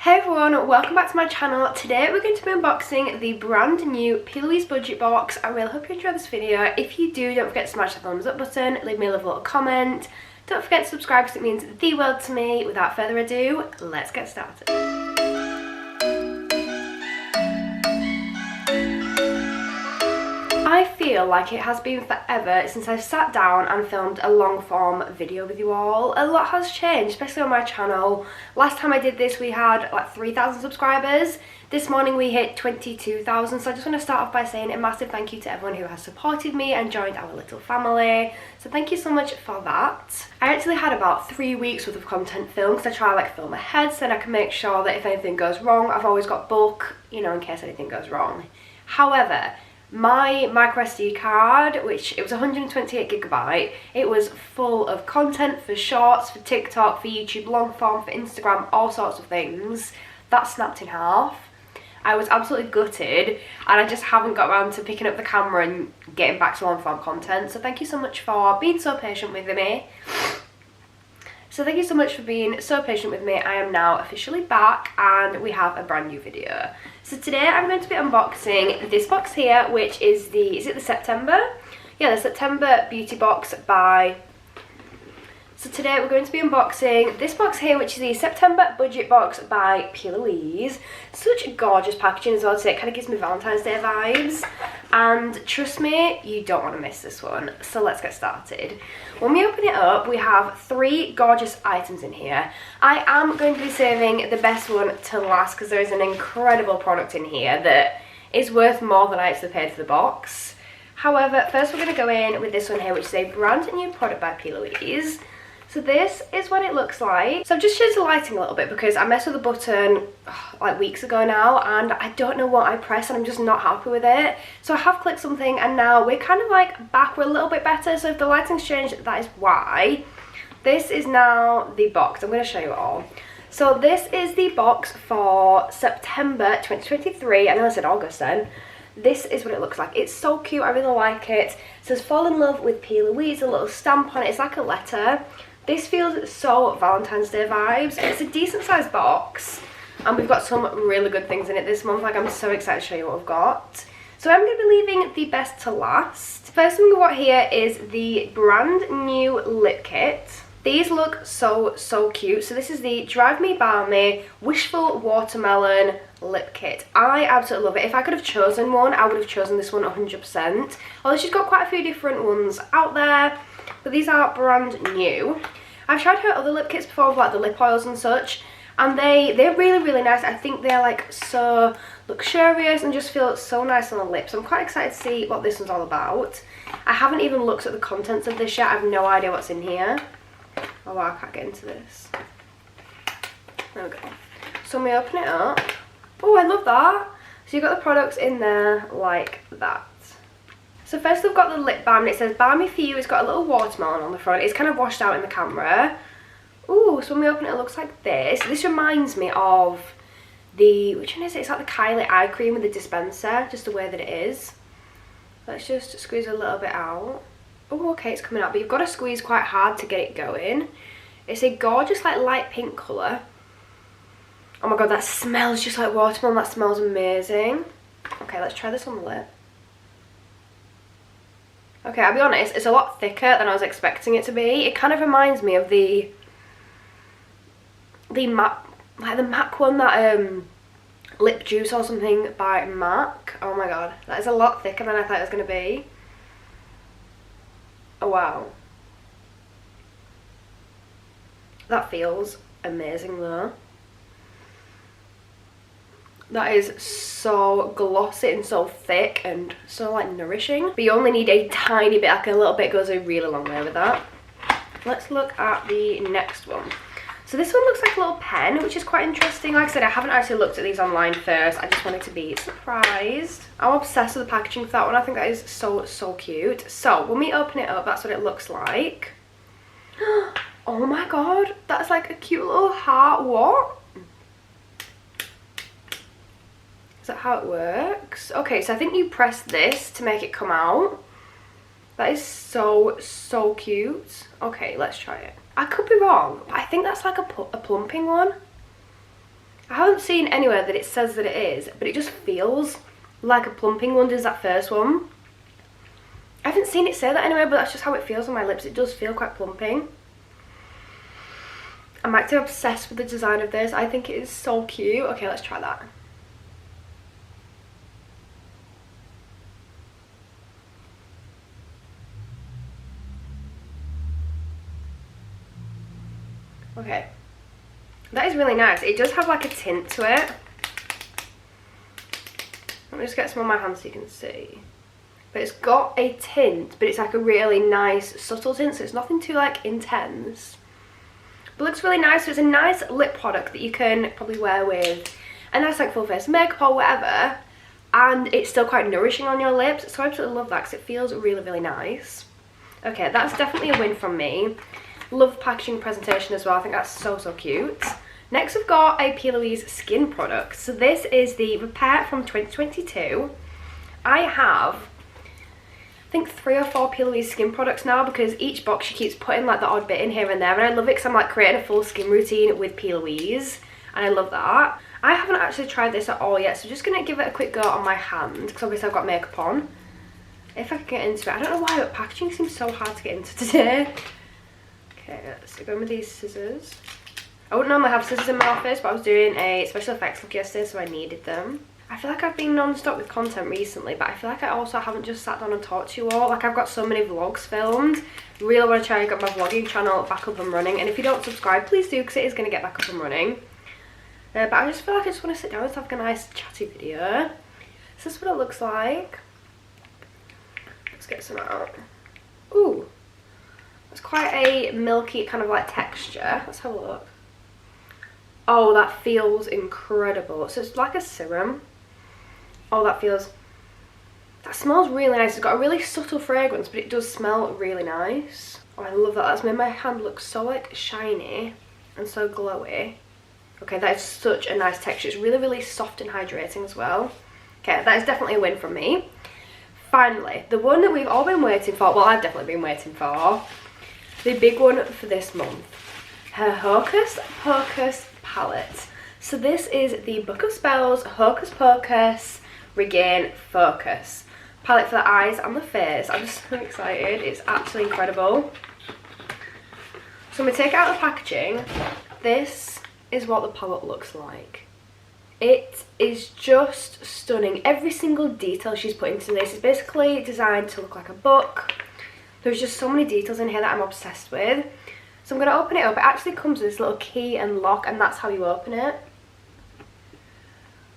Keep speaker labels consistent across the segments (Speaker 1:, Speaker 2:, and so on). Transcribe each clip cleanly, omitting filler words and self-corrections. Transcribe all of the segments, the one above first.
Speaker 1: Hey everyone, welcome back to my channel. Today we're going to be unboxing the brand new Plouise budget box. I really hope you enjoy this video. If you do, don't forget to smash the thumbs up button, leave me a little comment. Don't forget to subscribe because it means the world to me. Without further ado, let's get started. I feel like it has been forever since I've sat down and filmed a long form video with you all. A lot has changed, especially on my channel. Last time I did this we had like 3,000 subscribers. This morning we hit 22,000, so I just want to start off by saying a massive thank you to everyone who has supported me and joined our little family. So thank you so much for that. I actually had about 3 weeks worth of content filmed because I try like film ahead so then I can make sure that if anything goes wrong I've always got bulk, you know, in case anything goes wrong. However, my micro SD card, which it was 128GB, it was full of content for shorts, for TikTok, for YouTube, long form, for Instagram, all sorts of things. That snapped in half. I was absolutely gutted and I just haven't got around to picking up the camera and getting back to long form content. So thank you so much for being so patient with me. So thank you so much for being so patient with me. I am now officially back and we have a brand new video. So today I'm going to be unboxing this box here, which is is it the September? Yeah, the September beauty box by... So today we're going to be unboxing this box here, which is the September budget box by Plouise. Such gorgeous packaging as well today. It kind of gives me Valentine's Day vibes. And trust me, you don't want to miss this one. So let's get started. When we open it up, we have 3 gorgeous items in here. I am going to be saving the best one to last because there is an incredible product in here that is worth more than I actually paid for the box. However, first we're going to go in with this one here, which is a brand new product by Plouise. So this is what it looks like. So I've just changed the lighting a little bit because I messed with the button like weeks ago now and I don't know what I pressed and I'm just not happy with it. So I have clicked something and now we're kind of like back, we're a little bit better. So if the lighting's changed, that is why. This is now the box. I'm going to show you it all. So this is the box for September 2023. I know I said August then. This is what it looks like. It's so cute. I really like it. It says fall in love with Plouise, a little stamp on it. It's like a letter. This feels so Valentine's Day vibes. It's a decent sized box and we've got some really good things in it this month. Like I'm so excited to show you what we've got. So I'm going to be leaving the best to last. First thing we've got here is the brand new lip kit. These look so cute. So this is the Drive Me Balmy Wishful Watermelon lip kit. I absolutely love it. If I could have chosen one, I would have chosen this one 100%. Although she's got quite a few different ones out there. But these are brand new. I've tried her other lip kits before with like the lip oils and such. And they're really nice. I think they're like so luxurious and just feel so nice on the lips. I'm quite excited to see what this one's all about. I haven't even looked at the contents of this yet. I have no idea what's in here. Oh wow, I can't get into this. There we go. So when we open it up. Oh, I love that. So you've got the products in there like that. So first we've got the lip balm and it says balmy for you. It's got a little watermelon on the front. It's kind of washed out in the camera. Ooh, so when we open it, it looks like this. This reminds me of the, which one is it? It's like the Kylie eye cream with the dispenser, just the way that it is. Let's just squeeze a little bit out. Oh, okay, it's coming out, but you've got to squeeze quite hard to get it going. It's a gorgeous like light pink colour. Oh my god, that smells just like watermelon. That smells amazing. Okay, let's try this on the lip. Okay, I'll be honest, it's a lot thicker than I was expecting it to be. It kind of reminds me of the MAC, like the MAC one, that lip juice or something by MAC. Oh my god, that is a lot thicker than I thought it was going to be. Oh wow. That feels amazing though. That is so glossy and so thick and so like nourishing. But you only need a tiny bit, like a little bit goes a really long way with that. Let's look at the next one. So this one looks like a little pen, which is quite interesting. Like I said, I haven't actually looked at these online first. I just wanted to be surprised. I'm obsessed with the packaging for that one. I think that is so cute. So when we open it up, that's what it looks like. Oh my god, that's like a cute little heart. What? Is that how it works? Okay, so I think you press this to make it come out. That is so cute. Okay, let's try it. I could be wrong, but I think that's like a plumping one. I haven't seen anywhere that it says that it is, but it just feels like a plumping one does that first one. I haven't seen it say that anywhere, but that's just how it feels on my lips. It does feel quite plumping. I'm actually obsessed with the design of this. I think it is so cute. Okay, let's try that. Okay, that is really nice. It does have like a tint to it. Let me just get some on my hand so you can see. But it's got a tint, but it's like a really nice subtle tint, so it's nothing too like intense. But it looks really nice. So it's a nice lip product that you can probably wear with a nice like full face makeup or whatever, and it's still quite nourishing on your lips. So I absolutely love that because it feels really, really nice. Okay, that's definitely a win from me. Love packaging presentation as well. I think that's so, so cute. Next we've got a Plouise skin product. So this is the Repair from 2022. I have, I think 3 or 4 Plouise skin products now, because each box she keeps putting like the odd bit in here and there, and I love it because I'm like creating a full skin routine with Plouise, and I love that. I haven't actually tried this at all yet, so I'm just going to give it a quick go on my hand, because obviously I've got makeup on. If I can get into it. I don't know why, but packaging seems so hard to get into today. Okay, let's go with these scissors. I wouldn't normally have scissors in my office, but I was doing a special effects look yesterday, so I needed them. I feel like I've been non-stop with content recently, but I feel like I also haven't just sat down and talked to you all. Like, I've got so many vlogs filmed. Really want to try and get my vlogging channel back up and running. And if you don't subscribe, please do, because it is going to get back up and running. But I just feel like I just want to sit down and have a nice chatty video. So this is what it looks like. Let's get some out. Ooh. It's quite a milky kind of like texture. Let's have a look. Oh, that feels incredible. So it's like a serum. Oh, that smells really nice. It's got a really subtle fragrance, but it does smell really nice. Oh, I love that. That's made my hand look so like shiny and so glowy. Okay, that is such a nice texture. It's really, really soft and hydrating as well. Okay, that is definitely a win from me. Finally, the one that we've all been waiting for, well, I've definitely been waiting for, the big one for this month, her Hocus Pocus palette. So this is the Book of Spells Hocus Pocus Regain Focus palette for the eyes and the face. I'm just so excited. It's absolutely incredible. So I'm going to take it out of the packaging. This is what the palette looks like. It is just stunning. Every single detail she's put into this is basically designed to look like a book. There's just so many details in here that I'm obsessed with. So I'm going to open it up. It actually comes with this little key and lock, and that's how you open it.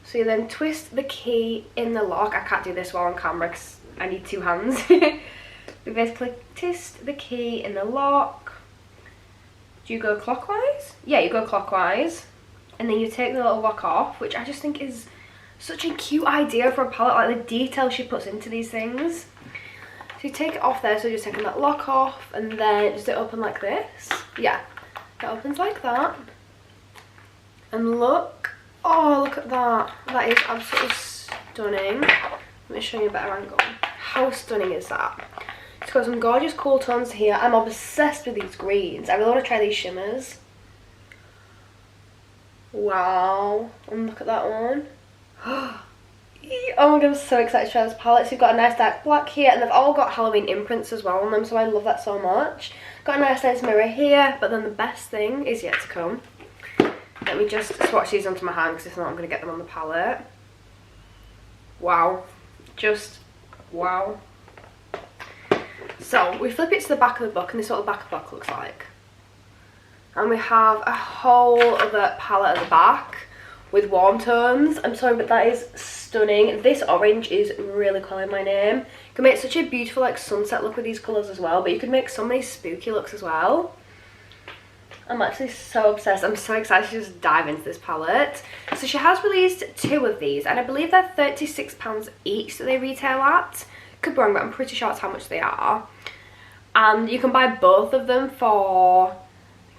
Speaker 1: So you then twist the key in the lock. I can't do this while on camera because I need 2 hands. We basically twist the key in the lock. Do you go clockwise? Yeah, you go clockwise. And then you take the little lock off, which I just think is such a cute idea for a palette, like the detail she puts into these things. So you take it off there, so you're just taking that lock off, and then does it open like this? Yeah, it opens like that. And look, oh, look at that. That is absolutely stunning. Let me show you a better angle. How stunning is that? It's got some gorgeous cool tones here. I'm obsessed with these greens. I really want to try these shimmers. Wow, and look at that one. Oh my god, I'm so excited to try this palette. So you've got a nice dark black here, and they've all got Halloween imprints as well on them, so I love that so much. Got a nice mirror here, but then the best thing is yet to come. Let me just swatch these onto my hand, because if not I'm going to get them on the palette. Wow, just wow. So we flip it to the back of the book, and this is what the back of the book looks like. And we have a whole other palette at the back with warm tones. I'm sorry, but that is stunning. This orange is really calling my name. You can make such a beautiful like sunset look with these colours as well, but you can make so many spooky looks as well. I'm actually so obsessed. I'm so excited to just dive into this palette. So she has released 2 of these, and I believe they're £36 each that they retail at. Could be wrong, but I'm pretty sure that's how much they are. And you can buy both of them for,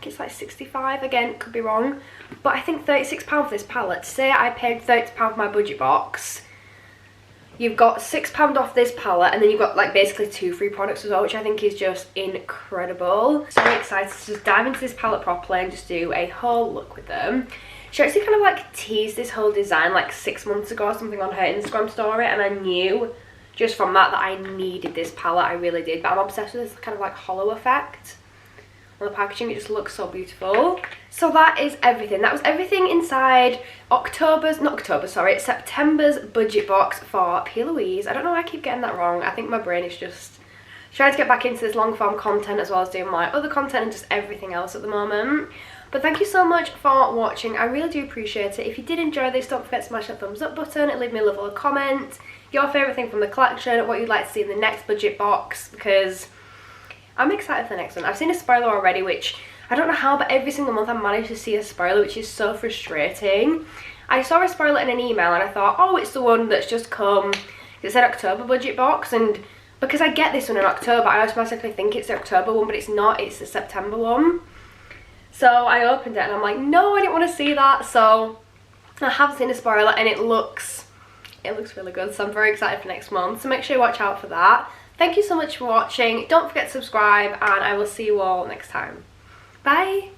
Speaker 1: it's like 65, again, could be wrong, but I think £36 for this palette. Say I paid £30 for my budget box, You've got £6 off this palette, and then you've got like basically 2 free products as well, which I think is just incredible. So I'm excited to just dive into this palette properly and just do a whole look with them. She actually kind of like teased this whole design like 6 months ago or something on her Instagram story, and I knew just from that I needed this palette. I really did. But I'm obsessed with this kind of like hollow effect on the packaging. It just looks so beautiful. So that is everything. That was everything inside September's budget box for Plouise. I don't know why I keep getting that wrong. I think my brain is just trying to get back into this long form content as well as doing my other content and just everything else at the moment. But thank you so much for watching. I really do appreciate it. If you did enjoy this, don't forget to smash that thumbs up button and leave me a lovely comment. Your favourite thing from the collection, what you'd like to see in the next budget box, because I'm excited for the next one. I've seen a spoiler already, which I don't know how, but every single month I manage to see a spoiler, which is so frustrating. I saw a spoiler in an email and I thought, oh, it's the one that's just come. It said October budget box, and because I get this one in October, I automatically think it's the October one, but it's not, it's the September one. So I opened it and I'm like, no, I didn't want to see that. So I have seen a spoiler and it looks really good, so I'm very excited for next month. So make sure you watch out for that. Thank you so much for watching. Don't forget to subscribe, and I will see you all next time. Bye!